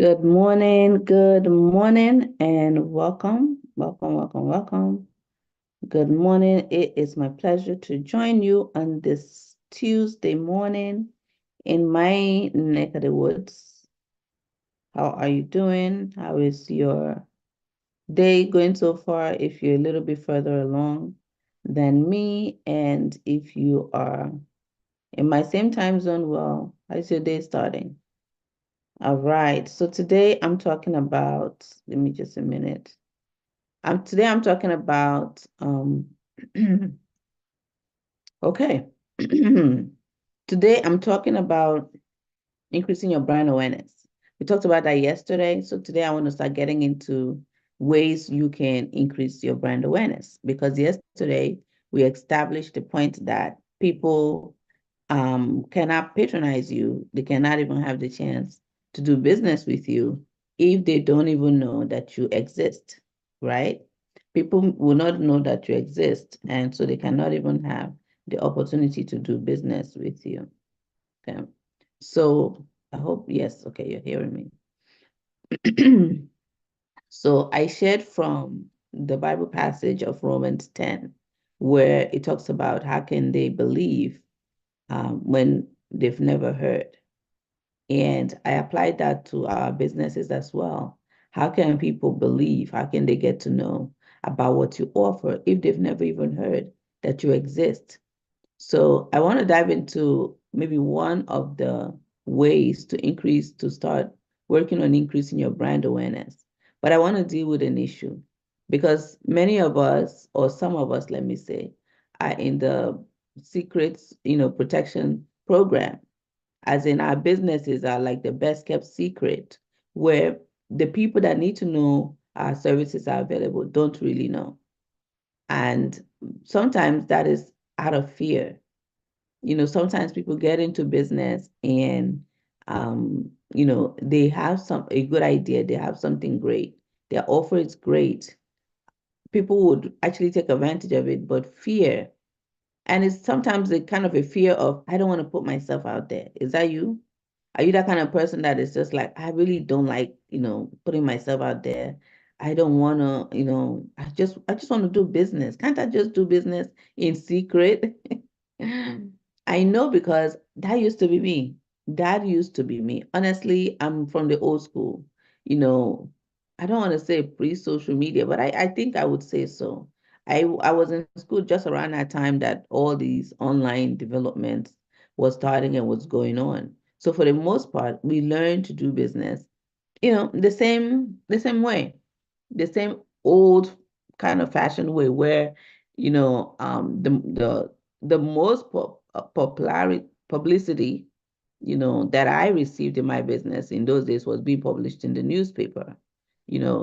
good morning, and welcome, welcome, welcome, welcome. Good morning. It is my pleasure to join you on this Tuesday morning in my neck of the woods. How are you doing? How is your day going so far? If you're a little bit further along than me, and if you are in my same time zone, well, how's your day starting? All right. So today I'm talking about, give me just a minute. Today I'm talking about okay. Today I'm talking about increasing your brand awareness. We talked about that yesterday. So today I want to start getting into ways you can increase your brand awareness, because yesterday we established the point that people cannot patronize you. They cannot even have the chance to do business with you if they don't even know that you exist, right? People will not know that you exist, and so they cannot even have the opportunity to do business with you. Okay. So I hope, yes, okay, you're hearing me. So I shared from the Bible passage of Romans 10, where it talks about how can they believe when they've never heard. And I applied that to our businesses as well. How can people believe? How can they get to know about what you offer if they've never even heard that you exist? So I want to dive into maybe one of the ways to start working on increasing your brand awareness. But I want to deal with an issue because many of us, or some of us, let me say, are in the secrets, protection program, as in our businesses are like the best kept secret, where the people that need to know our services are available don't really know. And sometimes that is out of fear. Sometimes people get into business and they have a good idea, they have something great, their offer is great. People would actually take advantage of it, but fear, and it's sometimes a kind of a fear of, I don't want to put myself out there. Is that you? Are you that kind of person that is just like, I really don't like, putting myself out there. I don't want to, I just want to do business. Can't I just do business in secret? I know, because that used to be me. That used to be me. Honestly, I'm from the old school. You know, I don't want to say pre-social media, but I think I would say so. I was in school just around that time that all these online developments was starting and was going on. So for the most part, we learned to do business, the same way, the same old kind of fashioned way where, the most publicity, that I received in my business in those days was being published in the newspaper,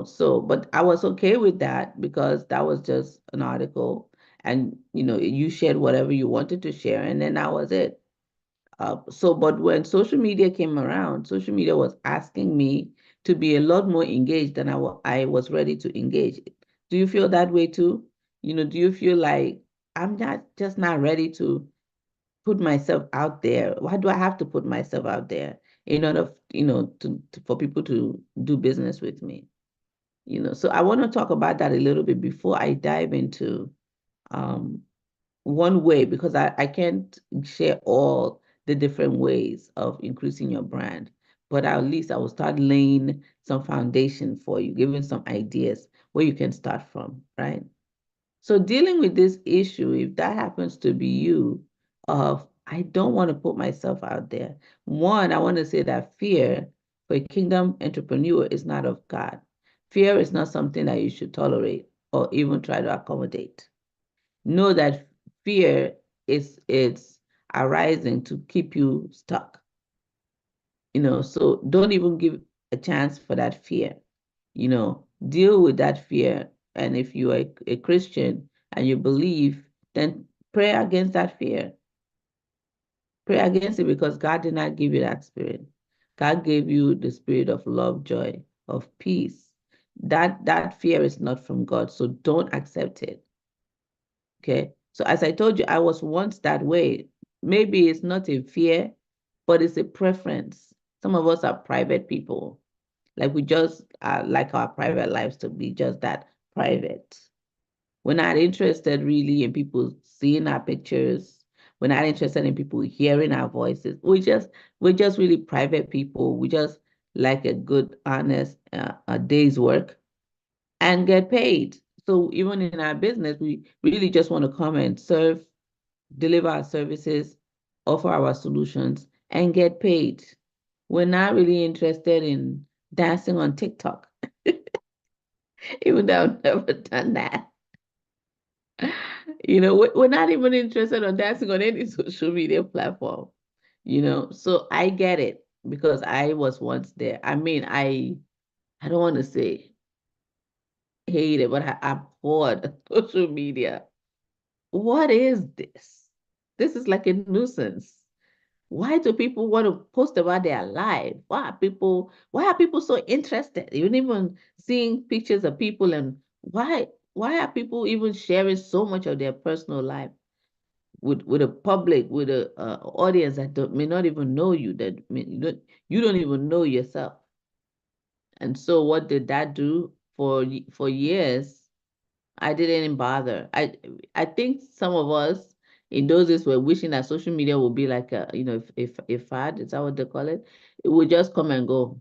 so, but I was okay with that because that was just an article, and, you shared whatever you wanted to share, and then that was it. But when social media came around, social media was asking me to be a lot more engaged than I was ready to engage. Do you feel that way too? Do you feel like I'm not ready to put myself out there? Why do I have to put myself out there in order, for people to do business with me? So I want to talk about that a little bit before I dive into um, one way, because I can't share all the different ways of increasing your brand, but at least I will start laying some foundation for you, giving some ideas where you can start from, right? So dealing with this issue, if that happens to be you, of I don't want to put myself out there. One, I want to say that fear for a kingdom entrepreneur is not of God. Fear is not something that you should tolerate or even try to accommodate. Know that fear is it's arising to keep you stuck. So don't even give a chance for that fear. Deal with that fear. And if you are a Christian and you believe, then pray against that fear. Pray against it, because God did not give you that spirit. God gave you the spirit of love, joy, of peace. That fear is not from God, so don't accept it. Okay. So as I told you, I was once that way. Maybe it's not a fear, but it's a preference. Some of us are private people. Like we just like our private lives to be just that private. We're not interested really in people seeing our pictures. We're not interested in people hearing our voices. We're just really private people. We just like a good, honest a day's work and get paid. So even in our business, we really just want to come and serve, deliver our services, offer our solutions, and get paid. We're not really interested in dancing on TikTok, even though I've never done that. We're not even interested in dancing on any social media platform, So I get it because I was once there. I mean, I don't want to say hate it, but I abhorred social media. What is this? This is like a nuisance. Why do people want to post about their life? Why are people so interested? Even seeing pictures of people, and why are people even sharing so much of their personal life with a public, with a audience that may not even know you, that you don't even know yourself. And so what did that do for years? I didn't bother. I think some of us in those days were wishing that social media would be like a, if fad, is that what they call it? It would just come and go.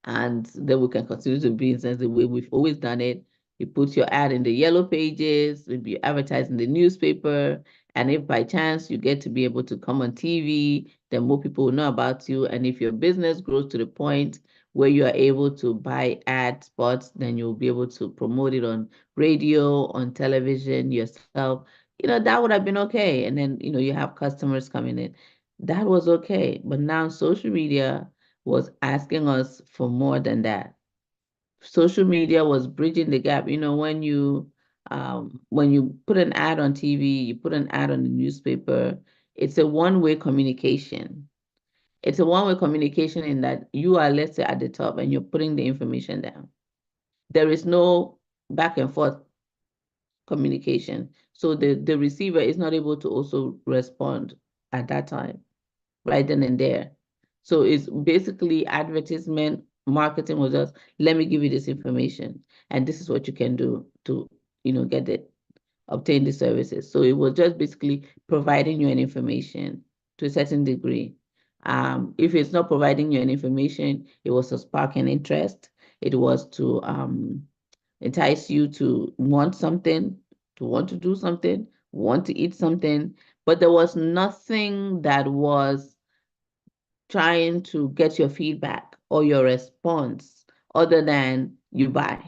And then we can continue to be in sense the way we've always done it. You put your ad in the yellow pages, maybe you advertise in the newspaper, and if by chance you get to be able to come on TV, then more people will know about you. And if your business grows to the point where you are able to buy ad spots, then you'll be able to promote it on radio, on television yourself. That would have been okay. And then, you have customers coming in. That was okay. But now social media was asking us for more than that. Social media was bridging the gap. When you put an ad on TV, you put an ad on the newspaper, it's a one-way communication. It's a one-way communication in that you are, let's say, at the top and you're putting the information down. There is no back and forth communication. So the receiver is not able to also respond at that time, right then and there. So it's basically advertisement marketing was just, let me give you this information and this is what you can do to, get it, obtain the services. So it was just basically providing you an information to a certain degree. If it's not providing you an information, it was to spark an interest. It was to entice you to want something, to want to do something, want to eat something. But there was nothing that was trying to get your feedback or your response other than you buy.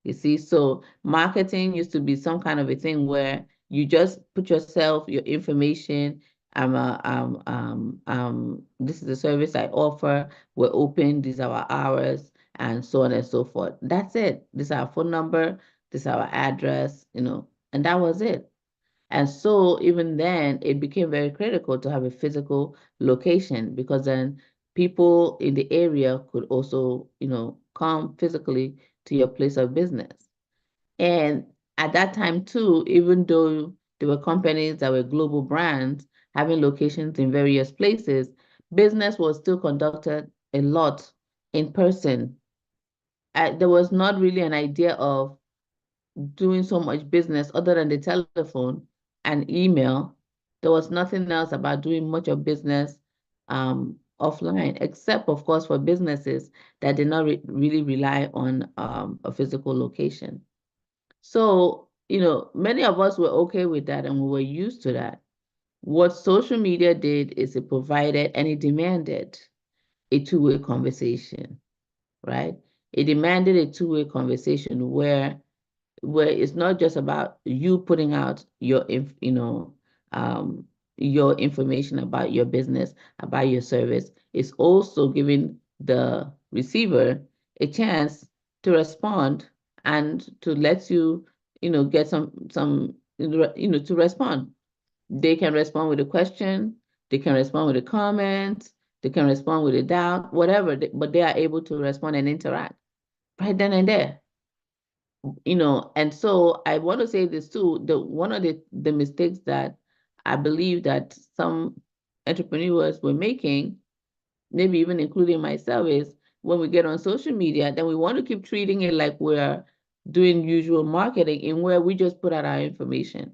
You see, so marketing used to be some kind of a thing where you just put yourself, your information. This is the service I offer. We're open. These are our hours, and so on and so forth. That's it. This is our phone number. This is our address. And that was it. And so even then, it became very critical to have a physical location because then people in the area could also, come physically to your place of business. And at that time too, even though there were companies that were global brands having locations in various places, business was still conducted a lot in person. There was not really an idea of doing so much business other than the telephone and email. There was nothing else about doing much of business offline, except, of course, for businesses that did not really rely on a physical location. So, many of us were okay with that and we were used to that. What social media did is it provided and it demanded a two-way conversation, right? It demanded a two-way conversation where it's not just about you putting out your information about your business, about your service. It's also giving the receiver a chance to respond and to let you, get some, to respond. They can respond with a question, they can respond with a comment, they can respond with a doubt, whatever, but they are able to respond and interact right then and there. And so I want to say this too, one of the mistakes that I believe that some entrepreneurs were making, maybe even including myself, is when we get on social media, then we want to keep treating it like we're doing usual marketing, in where we just put out our information.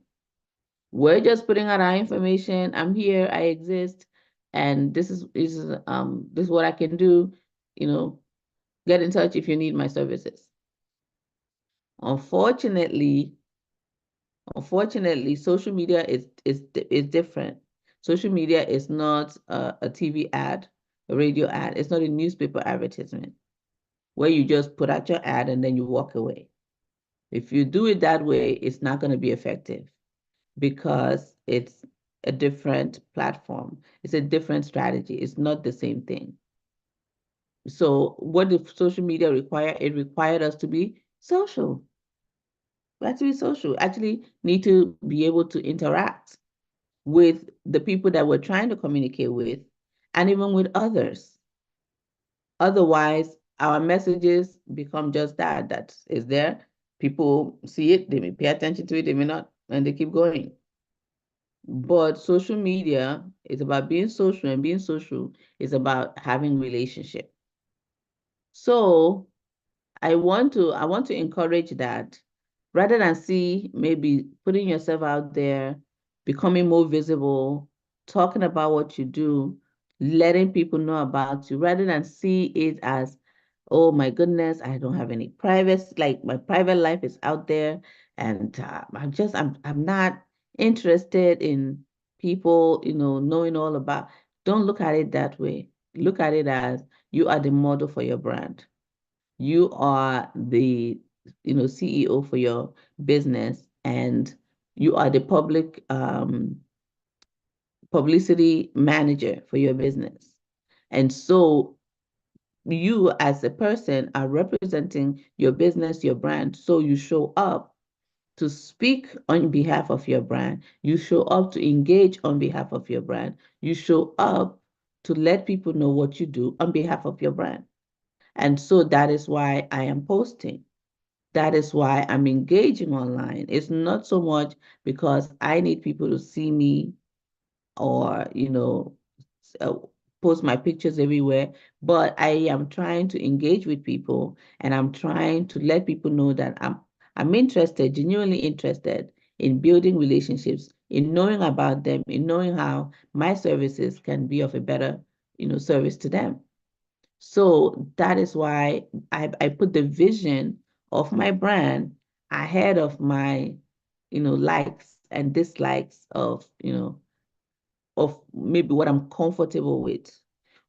We're just putting out our information. I'm here, I exist, and this is what I can do. You know, get in touch if you need my services. Unfortunately, social media is different. Social media is not a TV ad, a radio ad. It's not a newspaper advertisement where you just put out your ad and then you walk away. If you do it that way, it's not going to be effective because it's a different platform. It's a different strategy. It's not the same thing. So what did social media require? It required us to be social. We have to be social. Actually need to be able to interact with the people that we're trying to communicate with, and even with others. Otherwise, our messages become just that is there. People see it, they may pay attention to it, they may not, and they keep going. But social media is about being social, and being social is about having relationship. So I want to encourage that, rather than see maybe putting yourself out there, becoming more visible, talking about what you do, letting people know about you, rather than see it as, oh my goodness, I don't have any privacy, like my private life is out there, and I'm not interested in people, knowing all about. Don't look at it that way. Look at it as you are the model for your brand. You are the CEO for your business, and you are the publicity manager for your business. And so you as a person are representing your business, your brand. So you show up to speak on behalf of your brand. You show up to engage on behalf of your brand. You show up to let people know what you do on behalf of your brand. And so that is why I am posting. That is why I'm engaging online. It's not so much because I need people to see me or, uh, post my pictures everywhere, but I am trying to engage with people, and I'm trying to let people know that I'm interested, genuinely interested in building relationships, in knowing about them, in knowing how my services can be of a better, service to them. So that is why I put the vision of my brand ahead of my, likes and dislikes of maybe what I'm comfortable with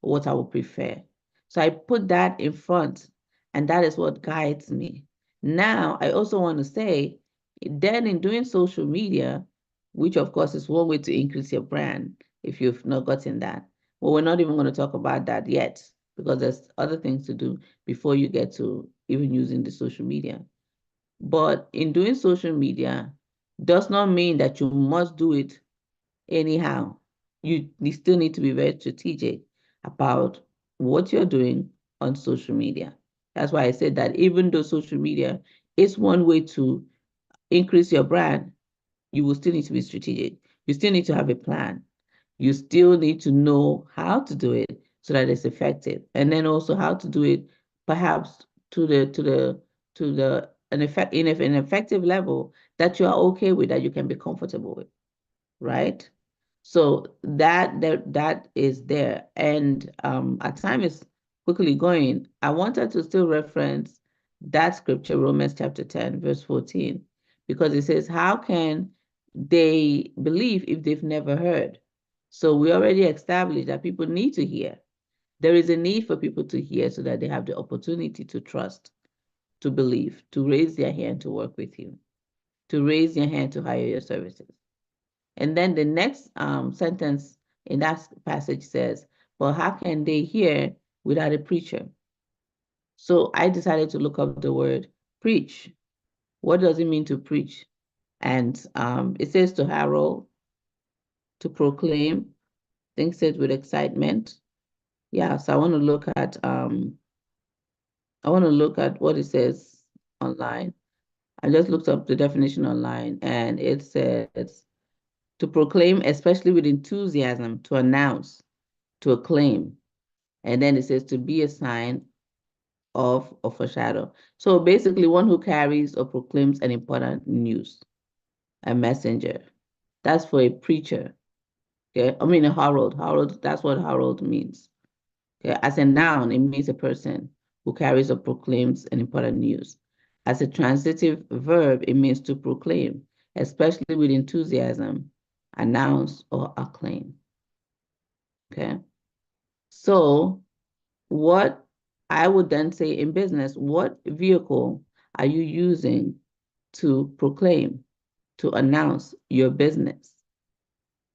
or what I would prefer. So I put that in front, and that is what guides me. Now, I also want to say, then in doing social media, which of course is one way to increase your brand, if you've not gotten that. Well, we're not even going to talk about that yet, because there's other things to do before you get to even using the social media. But in doing social media does not mean that you must do it anyhow. You still need to be very strategic about what you're doing on social media. That's why I said that even though social media is one way to increase your brand, you will still need to be strategic. You still need to have a plan. You still need to know how to do it so that it's effective, and then also how to do it perhaps to the an effective level that you are okay with, that you can be comfortable with, right? So that is there. And our time is quickly going. I wanted to still reference that scripture, Romans chapter 10, verse 14, because it says, how can they believe if they've never heard? So we already established that people need to hear. There is a need for people to hear so that they have the opportunity to trust, to believe, to raise their hand to work with you, to raise their hand to hire your services. And then the next sentence in that passage says, well, how can they hear without a preacher? So I decided to look up the word preach. What does it mean to preach? And it says to herald, to proclaim, things said with excitement. Yeah, so I want to look at what it says online. I just looked up the definition online, and it says to proclaim, especially with enthusiasm, to announce, to acclaim. And then it says to be a sign of or foreshadow. So basically, one who carries or proclaims an important news, a messenger. That's for a preacher. Okay, I mean a herald. Herald, that's what herald means. Okay, as a noun, it means a person who carries or proclaims an important news. As a transitive verb, it means to proclaim, especially with enthusiasm, announce, or acclaim. Okay, so what I would then say in business, what vehicle are you using to proclaim, to announce your business?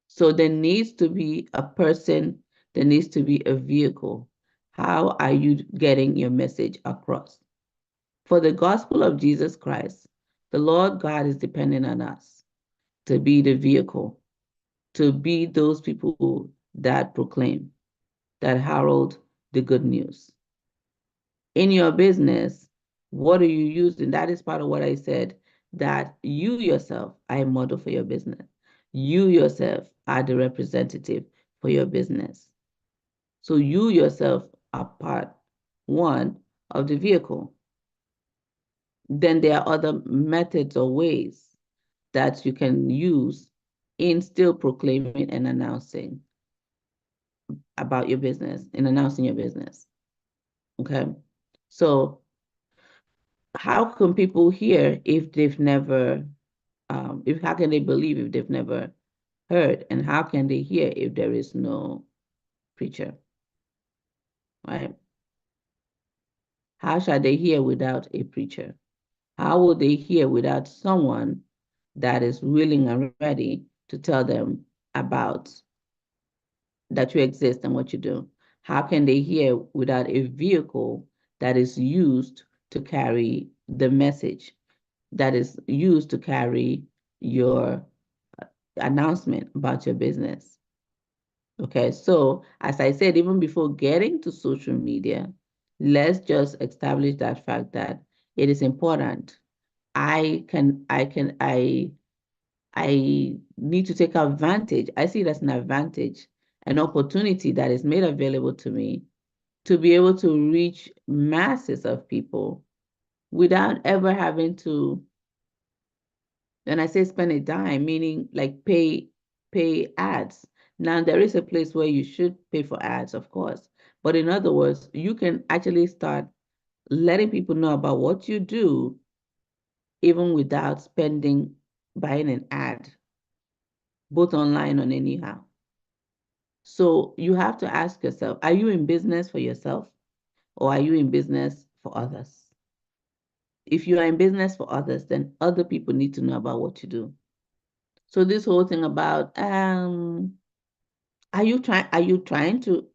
So there needs to be a person, there needs to be a vehicle. How are you getting your message across? For the gospel of Jesus Christ, the Lord God is depending on us to be the vehicle, to be those people that proclaim, that herald the good news. In your business, what are you using? That is part of what I said, that you yourself are a model for your business. You yourself are the representative for your business. So you yourself are part one of the vehicle. Then there are other methods or ways that you can use in still proclaiming and announcing about your business, in announcing your business. Okay. So how can people hear if they've never, if how can they believe if they've never heard? And how can they hear if there is no preacher? Right? How shall they hear without a preacher? How will they hear without someone that is willing and ready to tell them about that you exist and what you do? How can they hear without a vehicle that is used to carry the message, that is used to carry your announcement about your business? Okay, so as I said, even before getting to social media, let's just establish that fact that it is important. I need to take advantage. I see it as an advantage, an opportunity that is made available to me to be able to reach masses of people without ever having to, and I say spend a dime, meaning like pay ads. Now there is a place where you should pay for ads, of course. But in other words, you can actually start letting people know about what you do even without buying an ad, both online and anyhow. So you have to ask yourself, are you in business for yourself or are you in business for others? If you are in business for others, then other people need to know about what you do. So this whole thing about are you trying to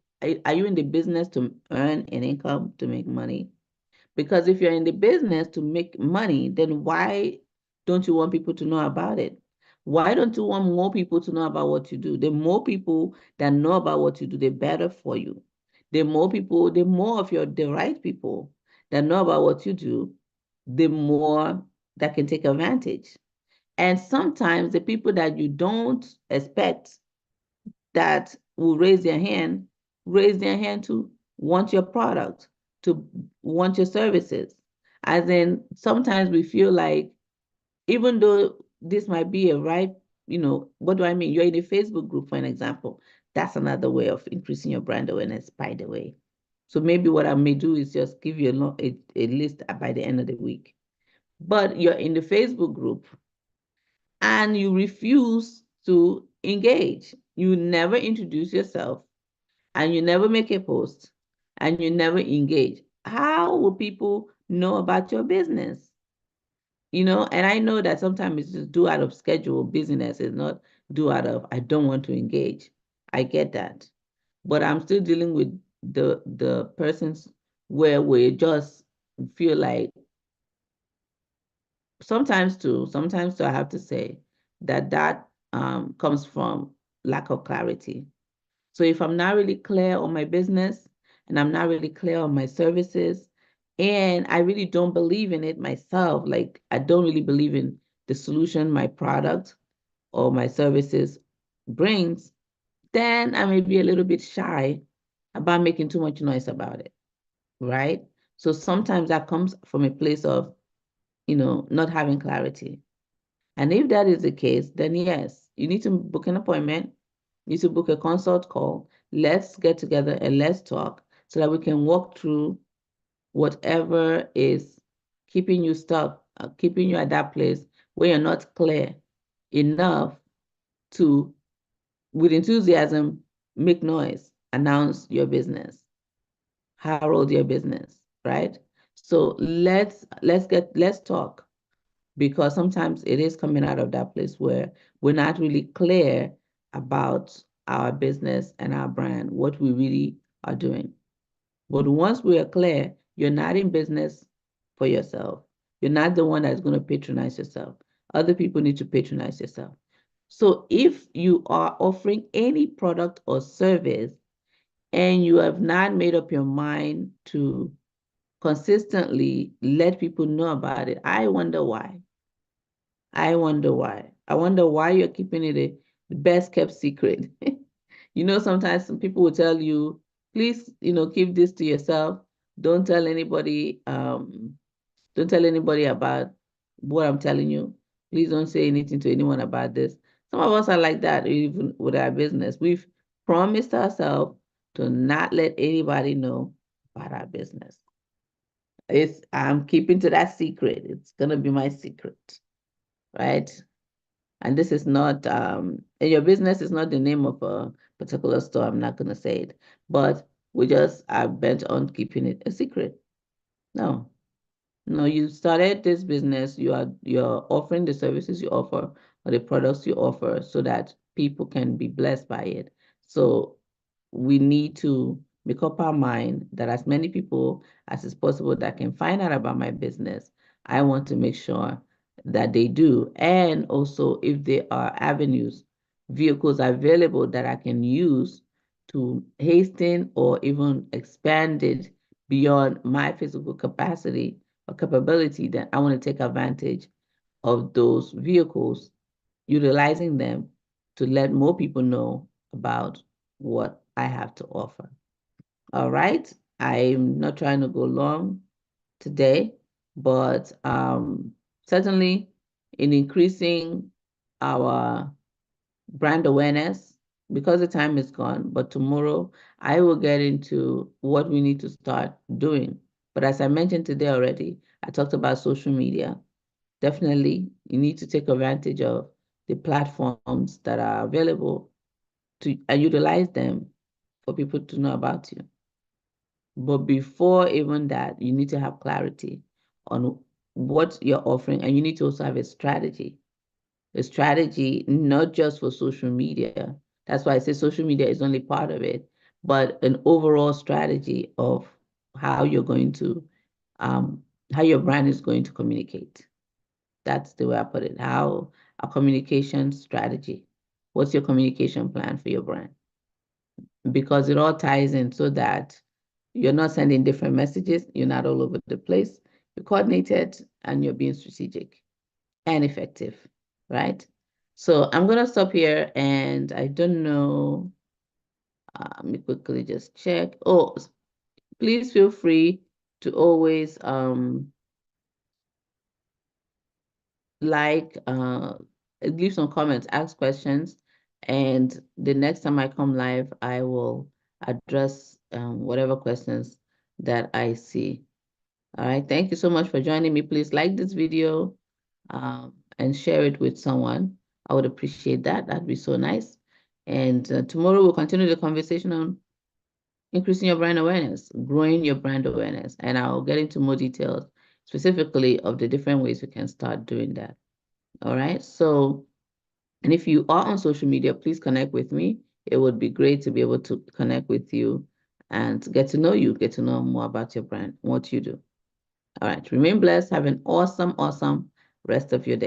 are you in the business to earn an income, to make money? Because if you're in the business to make money, then why don't you want people to know about it? Why don't you want more people to know about what you do? The more people that know about what you do, the better for you. The more people, the more of the right people that know about what you do, the more that can take advantage. And sometimes the people that you don't expect that will raise their hand to want your product, to want your services. As in, sometimes we feel like, even though this might be a right, what do I mean? You're in a Facebook group, for an example. That's another way of increasing your brand awareness, by the way. So maybe what I may do is just give you a list by the end of the week. But you're in the Facebook group and you refuse to engage. You never introduce yourself and you never make a post and you never engage. How will people know about your business? And I know that sometimes it's just do out of schedule. Business is not do out of, I don't want to engage. I get that. But I'm still dealing with the persons where we just feel like, sometimes too, I have to say that comes from lack of clarity. So if I'm not really clear on my business and I'm not really clear on my services, and I really don't believe in it myself, like I don't really believe in the solution my product or my services brings, then I may be a little bit shy about making too much noise about it, right? So sometimes that comes from a place of, not having clarity. And if that is the case, then yes, you need to book an appointment. You need to book a consult call. Let's get together and let's talk so that we can walk through whatever is keeping you stuck, keeping you at that place where you're not clear enough to, with enthusiasm, make noise, announce your business, herald your business, right? So let's talk, because sometimes it is coming out of that place where we're not really clear about our business and our brand, what we really are doing. But once we are clear, you're not in business for yourself. You're not the one that's going to patronize yourself. Other people need to patronize yourself. So if you are offering any product or service and you have not made up your mind to consistently let people know about it, I wonder why. I wonder why. I wonder why you're keeping it the best kept secret. Sometimes some people will tell you, please, keep this to yourself. Don't tell anybody, don't tell anybody about what I'm telling you. Please don't say anything to anyone about this. Some of us are like that, even with our business. We've promised ourselves to not let anybody know about our business. I'm keeping to that secret. It's gonna be my secret, right? And this is not, and your business is not the name of a particular store. I'm not going to say it, but we just are bent on keeping it a secret. No, no, you started this business, you're offering the services you offer or the products you offer so that people can be blessed by it. So we need to make up our mind that as many people as is possible that can find out about my business, I want to make sure that they do. And also if there are avenues, vehicles available that I can use to hasten or even expand it beyond my physical capacity or capability, then I want to take advantage of those vehicles, utilizing them to let more people know about what I have to offer. All right. I'm not trying to go long today, but certainly in increasing our brand awareness, because the time is gone, but tomorrow I will get into what we need to start doing. But as I mentioned today already, I talked about social media. Definitely, you need to take advantage of the platforms that are available to and utilize them for people to know about you. But before even that, you need to have clarity on what you're offering, and you need to also have a strategy. A strategy, not just for social media. That's why I say social media is only part of it, but an overall strategy of how you're going to, how your brand is going to communicate. That's the way I put it. How a communication strategy. What's your communication plan for your brand? Because it all ties in so that you're not sending different messages, you're not all over the place, you're coordinated, and you're being strategic and effective, right? So I'm going to stop here, and I don't know, let me quickly just check. Oh, please feel free to always leave some comments, ask questions, and the next time I come live, I will address whatever questions that I see. All right, thank you so much for joining me. Please like this video and share it with someone. I would appreciate that. That'd be so nice. And tomorrow we'll continue the conversation on increasing your brand awareness, growing your brand awareness, and I'll get into more details specifically of the different ways we can start doing that. All right. So, and if you are on social media, please connect with me. It would be great to be able to connect with you and get to know you, get to know more about your brand, what you do. All right. Remain blessed. Have an awesome, awesome rest of your day.